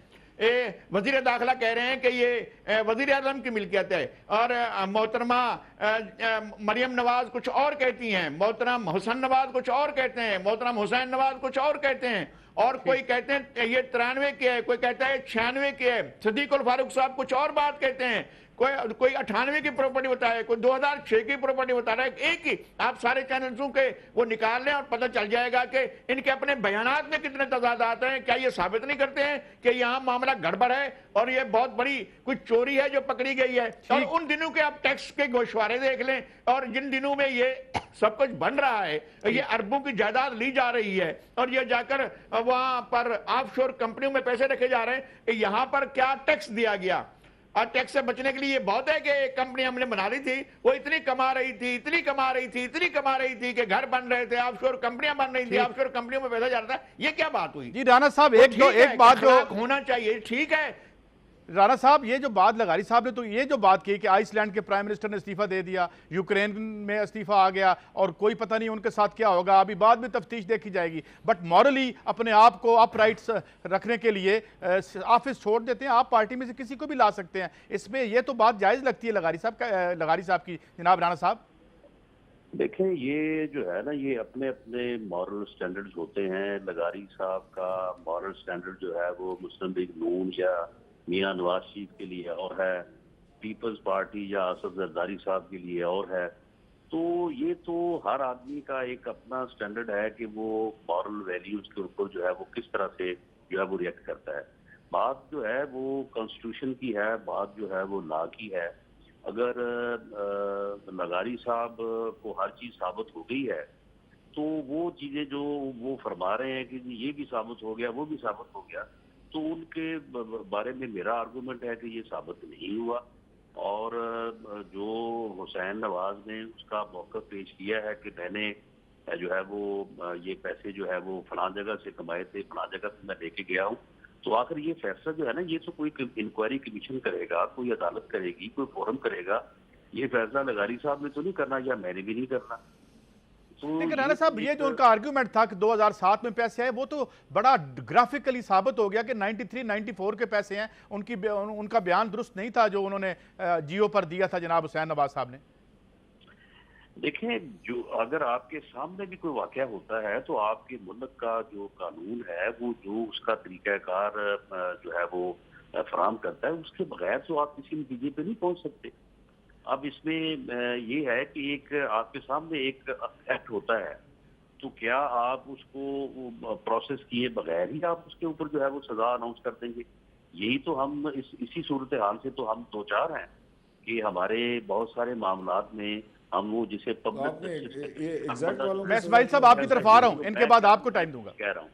وزیر داخلہ کہہ رہے ہیں کہ یہ وزیر اعظم کی ملکیت ہے، اور محترمہ مریم نواز کچھ اور کہتی ہیں، محترم حسن نواز کچھ اور کہتے ہیں، محترم حسین نواز کچھ اور کہتے ہیں، اور کوئی کہتے ہیں یہ 93 کے ہے، کوئی کہتا ہے 96 کے ہے، صدیق الفاروق صاحب کچھ اور بات کہتے ہیں، کوئی 98 کی پراپرٹی بتا ہے، کوئی 2006 کی پراپرٹی بتا رہا ہے۔ ایک ہی آپ سارے چینلزوں کے وہ نکال لیں اور پتہ چل جائے گا کہ ان کے اپنے بیانات میں کتنے تضادات ہیں۔ کیا یہ ثابت نہیں کرتے ہیں کہ یہاں معاملہ گڑبڑ ہے اور یہ بہت بڑی کوئی چوری ہے جو پکڑی گئی ہے؟ اور ان دنوں کے آپ ٹیکس کے گوشوارے دیکھ لیں، اور جن دنوں میں یہ سب کچھ بن رہا ہے، یہ اربوں کی جائیداد لی جا رہی ہے، اور یہ جا کر وہاں پر آف شور کمپنیوں میں پیسے رکھے جا رہے ہیں کہ یہاں پر کیا ٹیکس دیا گیا، اور ٹیکس سے بچنے کے لیے یہ بہت ہے کہ ایک کمپنی ہم نے بنا لی تھی، وہ اتنی کما رہی تھی کہ گھر بن رہے تھے، آف شور کمپنیاں بن رہی تھی، آف شور کمپنیوں میں پیسہ جا رہا تھا۔ یہ کیا بات ہوئی؟ جی رانا صاحب ایک بات جو ہونا چاہیے، ٹھیک ہے رانا صاحب، یہ جو بات لغاری صاحب نے تو یہ جو بات کی کہ آئس لینڈ کے پرائم منسٹر نے استعفیٰ دے دیا، یوکرین میں استعفیٰ آ گیا، اور کوئی پتہ نہیں ان کے ساتھ کیا ہوگا، ابھی بعد میں تفتیش دیکھی جائے گی، بٹ مورلی اپنے آپ کو اپ رائٹس رکھنے کے لیے آفس چھوڑ دیتے ہیں، آپ پارٹی میں سے کسی کو بھی لا سکتے ہیں، اس میں یہ تو بات جائز لگتی ہے لغاری صاحب کی، جناب رانا صاحب؟ دیکھیں یہ جو ہے نا، یہ اپنے اپنے مورل سٹینڈرڈز ہوتے ہیں۔ لغاری صاحب کا مورل سٹینڈرڈ جو ہے وہ مسلم لیگ نون یا میاں نواز شریف کے لیے اور ہے، پیپلز پارٹی یا اسد زرداری صاحب کے لیے اور ہے، تو یہ تو ہر آدمی کا ایک اپنا سٹینڈرڈ ہے کہ وہ مورل ویلیوز کے اوپر جو ہے وہ کس طرح سے جو ہے وہ ریئیکٹ کرتا ہے۔ بات جو ہے وہ کانسٹیٹیوشن کی ہے، بات جو ہے وہ لا کی ہے، اگر لغاری صاحب کو ہر چیز ثابت ہو گئی ہے تو وہ چیزیں جو وہ فرما رہے ہیں کہ یہ بھی ثابت ہو گیا وہ بھی ثابت ہو گیا، تو ان کے بارے میں میرا آرگومنٹ ہے کہ یہ ثابت نہیں ہوا، اور جو حسین نواز نے اس کا موقف پیش کیا ہے کہ میں نے جو ہے وہ یہ پیسے جو ہے وہ فلاں جگہ سے کمائے تھے، فلاں جگہ سے میں لے کے گیا ہوں، تو آخر یہ فیصلہ جو ہے نا، یہ تو کوئی انکوائری کمیشن کرے گا، کوئی عدالت کرے گی، کوئی فورم کرے گا، یہ فیصلہ لغاری صاحب نے تو نہیں کرنا، یا میں نے بھی نہیں کرنا۔ لیکن رانا صاحب یہ جو ان کا آرگیومنٹ تھا کہ 2007 میں پیسے آئے، وہ تو بڑا گرافکلی ثابت ہو گیا کہ 93 94 کے پیسے ہیں، ان کا بیان درست نہیں تھا جو انہوں نے جیو پر دیا تھا جناب حسین نواز صاحب نے۔ دیکھیں، جو اگر آپ کے سامنے بھی کوئی واقعہ ہوتا ہے تو آپ کے ملک کا جو قانون ہے وہ جو اس کا طریقہ کار جو ہے وہ فراہم کرتا ہے، اس کے بغیر تو آپ کسی نتیجے پہ نہیں پہنچ سکتے۔ اب اس میں یہ ہے کہ ایک آپ کے سامنے ایک ایکٹ ہوتا ہے، تو کیا آپ اس کو پروسیس کیے بغیر ہی آپ اس کے اوپر جو ہے وہ سزا اناؤنس کر دیں گے؟ یہی تو ہم اسی صورتحال سے تو ہم دو چار ہیں کہ ہمارے بہت سارے معاملات میں ہم وہ جسے پبلک میں اسماعیل صاحب آپ کی طرف آ رہا ہوں، ان کے بعد آپ کو ٹائم دوں گا۔ کہہ رہا ہوں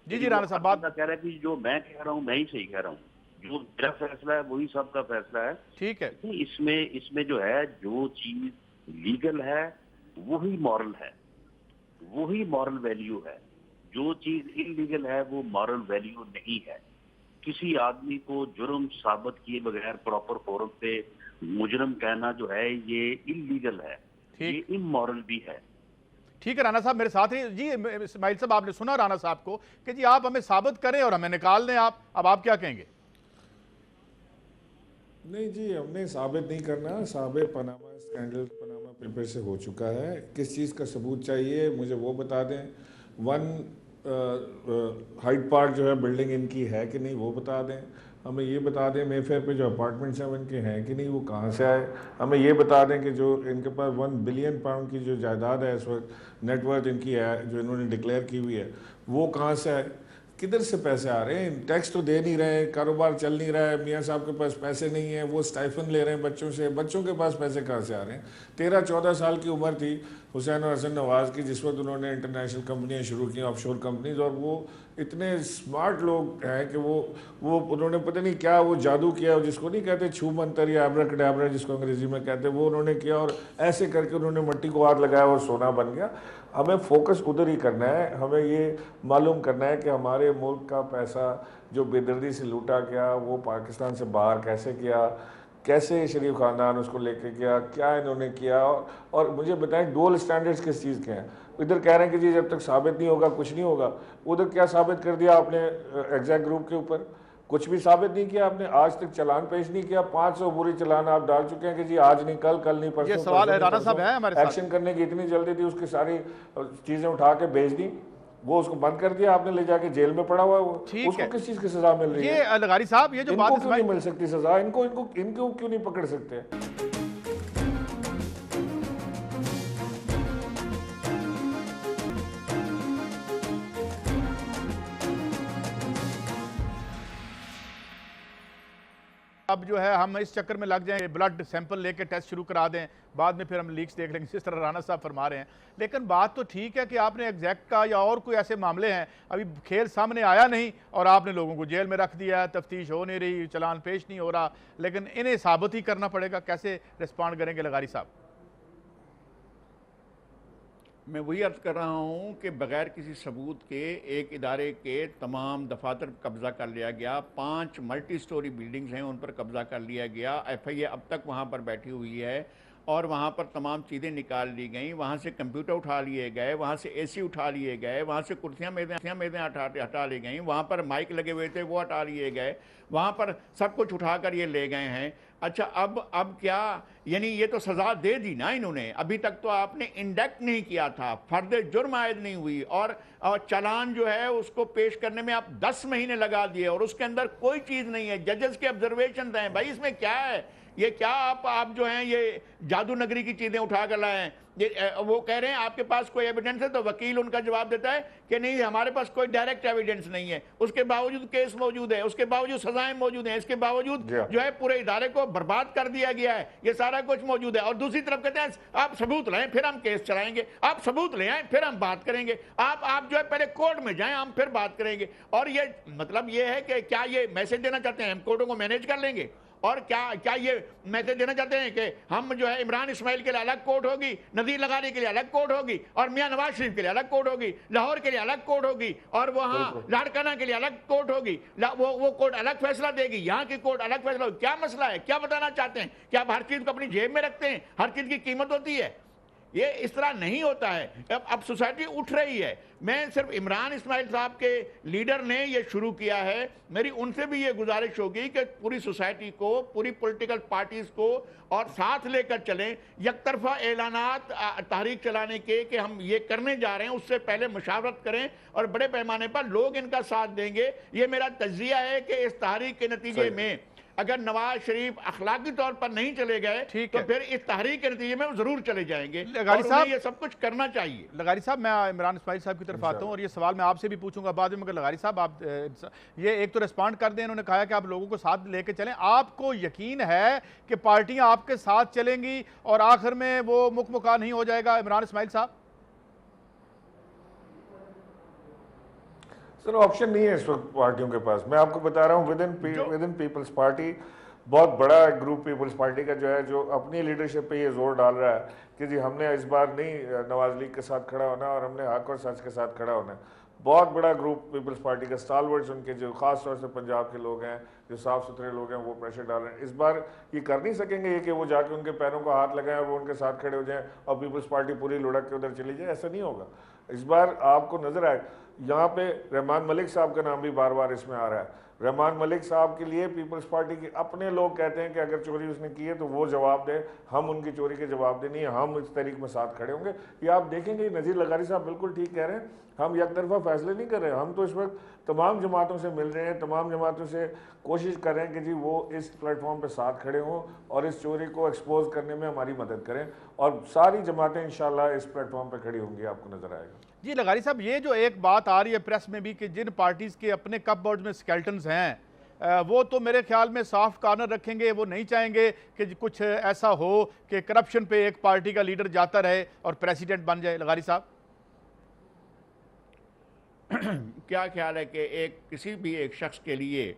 جی رانا صاحب بات کہہ رہا ہے کہ جو میں کہہ رہا ہوں میں ہی صحیح کہہ رہا ہوں، جو میرا فیصلہ ہے وہی سب کا فیصلہ ہے۔ ٹھیک ہے، اس میں جو ہے جو چیز لیگل ہے وہی مورل ہے، وہی مورل ویلیو ہے، جو چیز انلیگل ہے وہ مورل ویلیو نہیں ہے۔ کسی آدمی کو جرم ثابت کیے بغیر پراپر فورم پہ مجرم کہنا جو ہے یہ انلیگل ہے، یہ امورل بھی ہے۔ ٹھیک ہے رانا صاحب میرے ساتھ ہیں جی۔ اسماعیل صاحب آپ نے سنا رانا صاحب کو کہ جی آپ ہمیں ثابت کریں اور ہمیں نکال دیں، اب آپ کیا کہیں گے؟ نہیں جی، ہم نے ثابت نہیں کرنا، ثابت پاناما اسکینڈل پاناما پیپر سے ہو چکا ہے۔ کس چیز کا ثبوت چاہیے مجھے وہ بتا دیں۔ ہائیڈ پارک جو ہے بلڈنگ ان کی ہے کہ نہیں وہ بتا دیں۔ ہمیں یہ بتا دیں مے فیئر پہ جو اپارٹمنٹس ہیں ان کے ہیں کہ نہیں، وہ کہاں سے آئے۔ ہمیں یہ بتا دیں کہ جو ان کے پاس 1 بلین پاؤنڈ کی جو جائیداد ہے اس وقت نیٹ ورتھ ان کی ہے جو انہوں نے ڈکلیئر کی ہوئی ہے، وہ کہاں سے آئے، کدھر سے پیسے آ رہے ہیں۔ ٹیکس تو دے نہیں رہے، کاروبار چل نہیں رہا ہے، میاں صاحب کے پاس پیسے نہیں ہیں، وہ اسٹائفن لے رہے ہیں بچوں سے، بچوں کے پاس پیسے کہاں سے آ رہے ہیں۔ 13-14 سال کی عمر تھی حسین اور حسن نواز کی جس وقت انہوں نے انٹرنیشنل کمپنیاں شروع کی، آف شور کمپنیز، اور وہ اتنے اسمارٹ لوگ ہیں کہ وہ انہوں نے پتہ نہیں کیا وہ جادو کیا، جس کو نہیں کہتے چھو منتر یا ایبرا کڈیبرا جس کو انگریزی میں کہتے ہیں، وہ انہوں نے کیا اور ایسے کر کے انہوں نے مٹی کو ہاتھ لگایا اور سونا بن گیا۔ ہمیں فوکس ادھر ہی کرنا ہے، ہمیں یہ معلوم کرنا ہے کہ ہمارے ملک کا پیسہ جو بے دردی سے لوٹا گیا وہ پاکستان سے باہر کیسے کیا، کیسے شریف خاندان اس کو لے کے گیا، کیا انہوں نے کیا، اور مجھے بتائیں ڈول سٹینڈرڈز کس چیز کے ہیں۔ ادھر کہہ رہے ہیں کہ جی جب تک ثابت نہیں ہوگا کچھ نہیں ہوگا، ادھر کیا ثابت کر دیا آپ نے ایگزیکٹ گروپ کے اوپر؟ کچھ بھی ثابت نہیں کیا آپ نے، آج تک چلان پیش نہیں کیا۔ 500 بری چلان آپ ڈال چکے ہیں کہ جی آج نہیں کل نہیں پرسوں۔ یہ سوال ہے رانا صاحب ہے ہمارے ساتھ، ایکشن کرنے کی اتنی جلدی تھی، اس کی ساری چیزیں اٹھا کے بھیج دی، وہ اس کو بند کر دیا آپ نے، لے جا کے جیل میں پڑا ہوا ہے وہ، اس کو کس چیز کی سزا مل رہی ہے؟ یہ لغاری صاحب یہ جو بات ان کو کیوں نہیں مل سکتی سزا، ان کو کیوں نہیں پکڑ سکتے؟ اب جو ہے ہم اس چکر میں لگ جائیں بلڈ سیمپل لے کے ٹیسٹ شروع کرا دیں، بعد میں پھر ہم لیکس دیکھ لیں گے، جس طرح رانا صاحب فرما رہے ہیں۔ لیکن بات تو ٹھیک ہے کہ آپ نے ایگزیکٹ کا یا اور کوئی ایسے معاملے ہیں ابھی کھیل سامنے آیا نہیں اور آپ نے لوگوں کو جیل میں رکھ دیا ہے، تفتیش ہو نہیں رہی، چلان پیش نہیں ہو رہا، لیکن انہیں ثابت ہی کرنا پڑے گا۔ کیسے رسپانڈ کریں گے لغاری صاحب؟ میں وہی عرض کر رہا ہوں کہ بغیر کسی ثبوت کے ایک ادارے کے تمام دفاتر پر قبضہ کر لیا گیا، 5 ملٹی سٹوری بلڈنگز ہیں ان پر قبضہ کر لیا گیا، ایف آئی اے اب تک وہاں پر بیٹھی ہوئی ہے اور وہاں پر تمام چیزیں نکال لی گئیں، وہاں سے کمپیوٹر اٹھا لیے گئے، وہاں سے اے سی اٹھا لیے گئے، وہاں سے کرسیاں میزیں ہٹا لی گئیں، وہاں پر مائک لگے ہوئے تھے وہ ہٹا لیے گئے، وہاں پر سب کچھ اٹھا کر یہ لے گئے ہیں۔ اچھا اب کیا، یعنی یہ تو سزا دے دی نا انہوں نے، ابھی تک تو آپ نے انڈیکٹ نہیں کیا تھا، فرد جرم عائد نہیں ہوئی، اور چلان جو ہے اس کو پیش کرنے میں آپ 10 مہینے لگا دیے اور اس کے اندر کوئی چیز نہیں ہے، ججز کے آبزرویشنز ہیں۔ بھائی اس میں کیا ہے یہ کیا آپ جو ہیں یہ جادو نگری کی چیزیں اٹھا کر لائے ہیں؟ وہ کہہ رہے ہیں آپ کے پاس کوئی ایویڈنس ہے، تو وکیل ان کا جواب دیتا ہے کہ نہیں ہمارے پاس کوئی ڈائریکٹ ایویڈنس نہیں ہے، اس کے باوجود کیس موجود ہے، اس کے باوجود سزائیں موجود ہیں، اس کے باوجود جو ہے پورے ادارے کو برباد کر دیا گیا ہے، یہ سارا کچھ موجود ہے۔ اور دوسری طرف کہتے ہیں آپ ثبوت لائیں پھر ہم کیس چلائیں گے، آپ ثبوت لے آئیں پھر ہم بات کریں گے، آپ جو ہے پہلے کورٹ میں جائیں ہم پھر بات کریں گے۔ اور یہ مطلب یہ ہے کہ کیا یہ میسج دینا چاہتے ہیں ہم کورٹوں کو مینیج کر لیں گے؟ اور کیا یہ میسج دینا چاہتے ہیں کہ ہم جو ہے عمران اسماعیل کے لیے الگ کورٹ ہوگی، نذیر لغاری کے لیے الگ کورٹ ہوگی، اور میاں نواز شریف کے لیے الگ کورٹ ہوگی، لاہور کے لیے الگ کورٹ ہوگی، اور وہاں لاڑکانہ کے لیے الگ کورٹ ہوگی، وہ کورٹ الگ فیصلہ دے گی، یہاں کی کورٹ الگ فیصلہ ہوگی؟ کیا مسئلہ ہے؟ کیا بتانا چاہتے ہیں؟ کیا آپ ہر چیز کو اپنی جیب میں رکھتے ہیں؟ ہر چیز کی قیمت ہوتی ہے؟ یہ اس طرح نہیں ہوتا ہے۔ اب سوسائٹی اٹھ رہی ہے۔ میں صرف عمران اسماعیل صاحب کے لیڈر نے یہ شروع کیا ہے، میری ان سے بھی یہ گزارش ہوگی کہ پوری سوسائٹی کو، پوری پولیٹیکل پارٹیز کو اور ساتھ لے کر چلیں۔ یک طرفہ اعلانات تحریک چلانے کے کہ ہم یہ کرنے جا رہے ہیں، اس سے پہلے مشاورت کریں اور بڑے پیمانے پر لوگ ان کا ساتھ دیں گے۔ یہ میرا تجزیہ ہے کہ اس تحریک کے نتیجے میں اگر نواز شریف اخلاقی طور پر نہیں چلے گئے تو پھر اس تحریک کے نتیجے میں وہ ضرور چلے جائیں گے، اور انہیں یہ سب کچھ کرنا چاہیے۔ لغاری صاحب میں عمران اسماعیل صاحب کی طرف آتا ہوں، اور یہ سوال میں آپ سے بھی پوچھوں گا بعد میں، مگر لغاری صاحب آپ یہ ایک تو ریسپانڈ کر دیں۔ انہوں نے کہا کہ آپ لوگوں کو ساتھ لے کے چلیں، آپ کو یقین ہے کہ پارٹیاں آپ کے ساتھ چلیں گی اور آخر میں وہ مکمکا نہیں ہو جائے گا؟ عمران اسماعیل صاحب سر آپشن نہیں ہے اس وقت پارٹیوں کے پاس، میں آپ کو بتا رہا ہوں ود ان پیپلز پارٹی بہت بڑا گروپ پیپلز پارٹی کا جو ہے، جو اپنی لیڈرشپ پہ یہ زور ڈال رہا ہے کہ جی ہم نے اس بار نہیں نواز لیگ کے ساتھ کھڑا ہونا اور ہم نے حق اور سچ کے ساتھ کھڑا ہونا ہے۔ بہت بڑا گروپ پیپلز پارٹی کا سٹالورٹس ان کے جو خاص طور سے پنجاب کے لوگ ہیں، جو صاف ستھرے لوگ ہیں، وہ پریشر ڈال رہے ہیں۔ اس بار یہ کر نہیں سکیں گے یہ کہ وہ جا کے ان کے پیروں کو ہاتھ لگائیں اور وہ ان کے ساتھ کھڑے ہو جائیں اور پیپلز پارٹی پوری لڑک کے ادھر چلی جائے، ایسا نہیں ہوگا۔ اس بار آپ کو نظر آئے یہاں پہ رحمان ملک صاحب کا نام بھی بار بار اس میں آ رہا ہے۔ رحمان ملک صاحب کے لیے پیپلز پارٹی کے اپنے لوگ کہتے ہیں کہ اگر چوری اس نے کی ہے تو وہ جواب دے، ہم ان کی چوری کے جواب دے نہیں، ہم اس تحریک میں ساتھ کھڑے ہوں گے۔ یہ آپ دیکھیں گے نذیر لغاری صاحب بالکل ٹھیک کہہ رہے ہیں، ہم یک طرفہ فیصلے نہیں کر رہے ہیں، ہم تو اس وقت تمام جماعتوں سے مل رہے ہیں، تمام جماعتوں سے کوشش کر رہے ہیں کہ جی وہ اس پلیٹ فارم پہ ساتھ کھڑے ہوں اور اس چوری کو ایکسپوز کرنے میں ہماری مدد کریں، اور ساری جماعتیں انشاءاللہ اس پلیٹ فارم پہ کھڑی ہوں گی، آپ کو نظر آئے گا۔ جی لغاری صاحب، یہ جو ایک بات آ رہی ہے پریس میں بھی کہ جن پارٹیز کے اپنے کپ بورڈز میں سکیلٹنز ہیں وہ تو میرے خیال میں سافٹ کارنر رکھیں گے، وہ نہیں چاہیں گے کہ کچھ ایسا ہو کہ کرپشن پہ ایک پارٹی کا لیڈر جاتا رہے اور پریسیڈنٹ بن جائے۔ لغاری صاحب کیا خیال ہے کہ کسی بھی ایک شخص کے لیے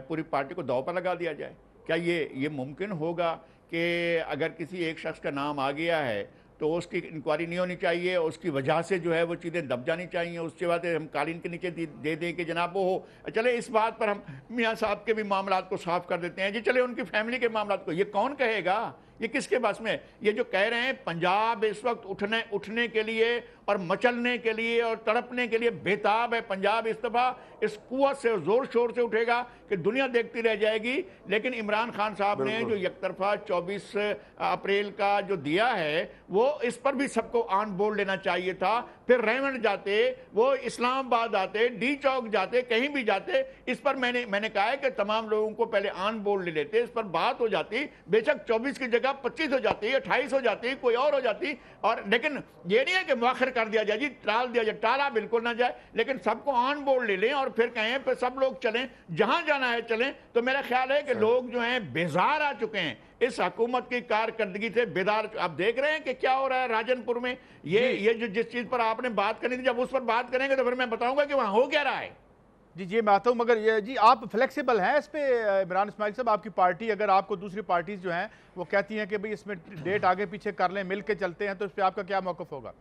پوری پارٹی کو داؤ پر لگا دیا جائے؟ کیا یہ ممکن ہوگا کہ اگر کسی ایک شخص کا نام آ گیا ہے تو اس کی انکوائری نہیں ہونی چاہیے، اس کی وجہ سے جو ہے وہ چیزیں دب جانی چاہیے، اس کے بعد ہم قالین کے نیچے دے دیں کہ جناب وہ ہو چلے اس بات پر ہم میاں صاحب کے بھی معاملات کو صاف کر دیتے ہیں، جی چلے ان کی فیملی کے معاملات کو؟ یہ کون کہے گا؟ یہ کس کے بس میں؟ یہ جو کہہ رہے ہیں پنجاب اس وقت اٹھنے کے لیے اور مچلنے کے لیے اور تڑپنے کے لیے بےتاب ہے۔ پنجاب اس دفعہ اس قوت سے زور شور سے اٹھے گا کہ دنیا دیکھتی رہ جائے گی۔ لیکن عمران خان صاحب نے جو یک طرفہ 24 اپریل کا جو دیا ہے وہ اس پر بھی سب کو آن بورڈ لینا چاہیے تھا۔ پھر ریونڈ جاتے، وہ اسلام آباد آتے، ڈی چوک جاتے، کہیں بھی جاتے، اس پر میں نے کہا ہے کہ تمام لوگوں کو پہلے آن بورڈ لے لیتے، اس پر بات ہو جاتی، بے شک 24 کی جگہ 25 ہو جاتی، 28 ہو جاتی، کوئی اور ہو جاتی، اور لیکن یہ نہیں ہے کہ مؤخر کر دیا جائے، جی ٹال دیا جائے، ٹالا بالکل نہ جائے، لیکن سب کو آن بورڈ لے لیں اور پھر کہیں پھر سب لوگ چلیں، جہاں جانا ہے چلیں۔ تو میرا خیال ہے کہ لوگ جو ہیں بیزار آ چکے ہیں اس حکومت کی کارکردگی سے، بیدار۔ آپ دیکھ رہے ہیں کہ کیا ہو رہا ہے راجن پور میں، یہ جو جس چیز پر آپ نے بات کرنی تھی، جب اس پر بات کریں گے تو پھر میں بتاؤں گا کہ وہاں ہو کیا رہا ہے۔ جی میں آتا ہوں، مگر یہ جی آپ فلیکسیبل ہیں اس پہ عمران اسماعیل صاحب؟ آپ کی پارٹی اگر آپ کو دوسری پارٹیز جو ہیں وہ کہتی ہیں کہ بھئی اس میں ڈیٹ آگے پیچھے کر لیں، مل کے چلتے ہیں، تو اس پہ آپ کا کیا موقف ہوگا؟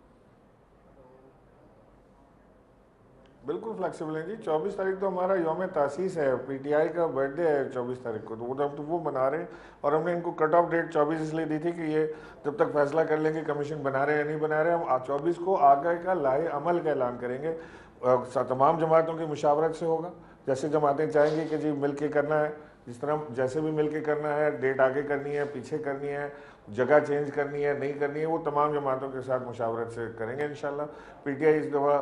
بالکل فلیکسیبل ہیں جی۔ 24 تاریخ تو ہمارا یوم تاسیس ہے، پی ٹی آئی کا برتھ ڈے ہے 24 تاریخ کو، تو وہ منا رہے ہیں، اور ہم نے ان کو کٹ آف ڈیٹ 24 اس لیے دی تھی کہ یہ جب تک فیصلہ کر لیں گے کمیشن بنا رہے ہیں یا نہیں بنا رہے، ہم 24 کو آگے کا لائحہ عمل کا اعلان کریں گے۔ تمام جماعتوں کی مشاورت سے ہوگا، جیسے جماعتیں چاہیں گی کہ جی مل کے کرنا ہے، جس طرح جیسے بھی مل کے کرنا ہے، ڈیٹ آگے کرنی ہے، پیچھے کرنی ہے، جگہ چینج کرنی ہے، نہیں کرنی ہے، وہ تمام جماعتوں کے ساتھ مشاورت سے کریں گے انشاءاللہ۔ پی ٹی آئی اس دفعہ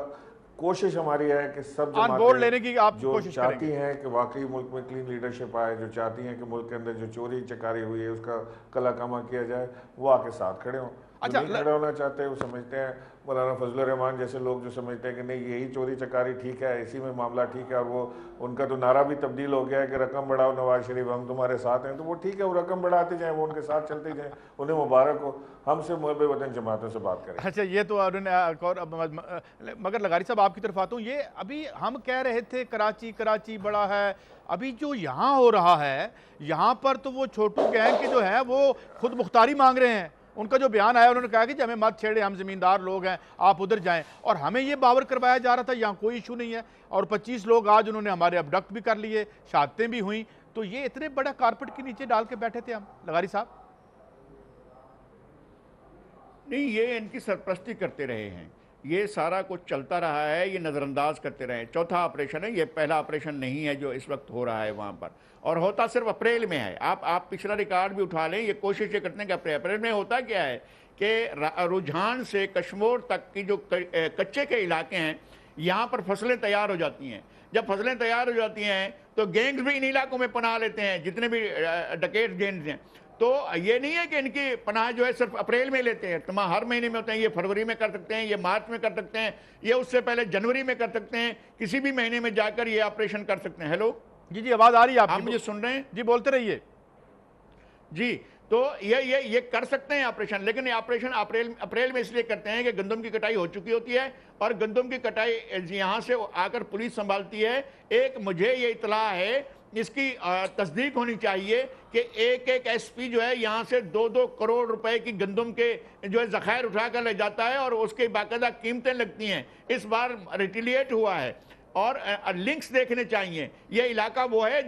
کوشش ہماری ہے کہ سب آن بورڈ لینے کی آپ جو کوشش کریں گے؟ چاہتی ہیں کہ واقعی ملک میں کلین لیڈرشپ آئے، جو چاہتی ہیں کہ ملک کے اندر جو چوری چکاری ہوئی ہے اس کا کلا کما کیا جائے، وہ آ کے ساتھ کھڑے ہوں. جو نہیں کھڑے ہونا چاہتے وہ سمجھتے ہیں مولانا فضل الرحمان جیسے لوگ جو سمجھتے ہیں کہ نہیں یہی چوری چکاری ٹھیک ہے، اسی میں معاملہ ٹھیک ہے، اور وہ ان کا تو نعرہ بھی تبدیل ہو گیا ہے کہ رقم بڑھاؤ نواز شریف ہم تمہارے ساتھ ہیں، تو وہ ٹھیک ہے، وہ رقم بڑھاتے جائیں، وہ ان کے ساتھ چلتے جائیں، انہیں مبارک ہو. ہم سے محب وطن جماعتوں سے بات کریں. اچھا یہ تو انہوں نے مگر لغاری صاحب آپ کی طرف آتا ہوں، یہ ابھی ہم کہہ رہے تھے کراچی بڑا ہے، ابھی جو یہاں ہو رہا ہے یہاں پر تو وہ چھوٹو گینگ کے جو ہیں وہ خود مختاری مانگ رہے ہیں. ان کا جو بیان آیا انہوں نے کہا کہ جی ہمیں مت چھیڑے، ہم زمیندار لوگ ہیں، آپ ادھر جائیں. اور ہمیں یہ باور کروایا جا رہا تھا یہاں کوئی ایشو نہیں ہے، اور 25 لوگ آج انہوں نے ہمارے ابڈکٹ بھی کر لیے، شہادتیں بھی ہوئیں. تو یہ اتنے بڑا کارپٹ کے نیچے ڈال کے بیٹھے تھے ہم لغاری صاحب. نہیں، یہ ان کی سرپرستی کرتے رہے ہیں، یہ سارا کچھ چلتا رہا ہے، یہ نظر انداز کرتے رہے. چوتھا آپریشن ہے، یہ پہلا آپریشن نہیں ہے جو اس وقت ہو رہا ہے وہاں پر، اور ہوتا صرف اپریل میں ہے. آپ پچھلا ریکارڈ بھی اٹھا لیں، یہ کوشش یہ کرتے ہیں کہ اپریل میں ہوتا کیا ہے کہ رجحان سے کشمور تک کی جو کچے کے علاقے ہیں یہاں پر فصلیں تیار ہو جاتی ہیں. جب فصلیں تیار ہو جاتی ہیں تو گینگز بھی ان علاقوں میں پناہ لیتے ہیں، جتنے بھی ڈکیٹ گینگز ہیں. تو یہ نہیں ہے کہ ان کی پناہ جو ہے صرف اپریل میں لیتے ہیں، تمام ہر مہینے میں ہوتے ہیں. یہ فروری میں کر سکتے ہیں، یہ مارچ میں کر سکتے ہیں، یہ اس سے پہلے جنوری میں کر سکتے ہیں، کسی بھی مہینے میں جا کر یہ آپریشن کر سکتے ہیں. ہیلو جی آواز آ رہی ہے آپ مجھے سن رہے ہیں؟ جی بولتے رہیے. جی تو یہ کر سکتے ہیں آپریشن، لیکن یہ آپریشن اپریل میں اس لیے کرتے ہیں کہ گندم کی کٹائی ہو چکی ہوتی ہے، اور گندم کی کٹائی یہاں سے آ کر پولیس سنبھالتی ہے. ایک مجھے یہ اطلاع ہے، اس کی تصدیق ہونی چاہیے کہ ایک ایس پی جو ہے یہاں سے 2-2 کروڑ روپے کی گندم کے جو ہے ذخائر اٹھا کر لے جاتا ہے، اور اس کے باقاعدہ قیمتیں لگتی ہیں. اس بار ریٹیلیٹ ہوا ہے. اور لنکس دیکھنے چاہیے. یہ علاقہ وہ ہے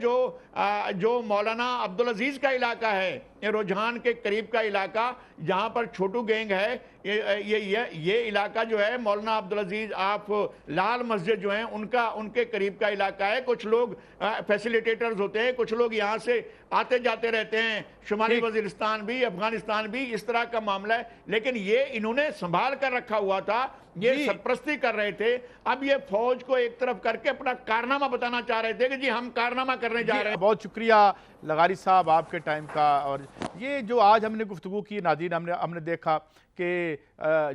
جو مولانا عبدالعزیز کا علاقہ ہے، یہ رجحان کے قریب کا علاقہ جہاں پر چھوٹو گینگ ہے. یہ علاقہ جو ہے مولانا عبدالعزیز، آپ لال مسجد جو ہیں ان کے قریب کا علاقہ ہے. کچھ لوگ فیسیلیٹیٹرز ہوتے ہیں، کچھ لوگ یہاں سے آتے جاتے رہتے ہیں، شمالی وزیرستان بھی، افغانستان بھی، اس طرح کا معاملہ ہے. لیکن یہ انہوں نے سنبھال کر رکھا ہوا تھا، یہ سرپرستی کر رہے تھے. اب یہ فوج کو ایک طرف کر کے اپنا کارنامہ بتانا چاہ رہے تھے کہ جی ہم کارنامہ کرنے جا رہے ہیں. بہت شکریہ لغاری صاحب آپ کے ٹائم کا. اور یہ جو آج ہم نے گفتگو کی ناظرین، ہم نے دیکھا کہ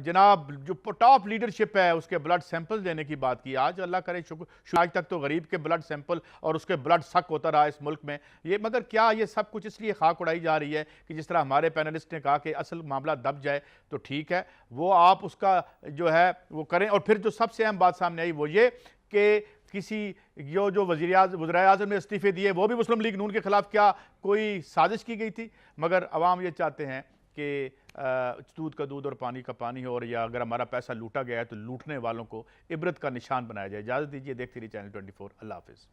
جناب جو ٹاپ لیڈرشپ ہے اس کے بلڈ سیمپل دینے کی بات کی. آج اللہ کرے شکر آج تک تو غریب کے بلڈ سیمپل اور اس کے بلڈ سک ہوتا رہا اس ملک میں. یہ مگر کیا یہ سب کچھ اس لیے خاک اڑائی جا رہی ہے کہ جس طرح ہمارے پینلسٹ نے کہا کہ اصل معاملہ دب جائے تو ٹھیک ہے، وہ آپ اس کا جو ہے وہ کریں. اور پھر جو سب سے اہم بات سامنے آئی وہ یہ کہ کسی جو وزرائے اعظم نے استعفے دیے وہ بھی مسلم لیگ نون کے خلاف کیا کوئی سازش کی گئی تھی؟ مگر عوام یہ چاہتے ہیں کہ دودھ کا دودھ اور پانی کا پانی ہو، اور یا اگر ہمارا پیسہ لوٹا گیا ہے تو لوٹنے والوں کو عبرت کا نشان بنایا جائے. اجازت دیجیے، دیکھتے رہیے چینل 24. اللہ حافظ.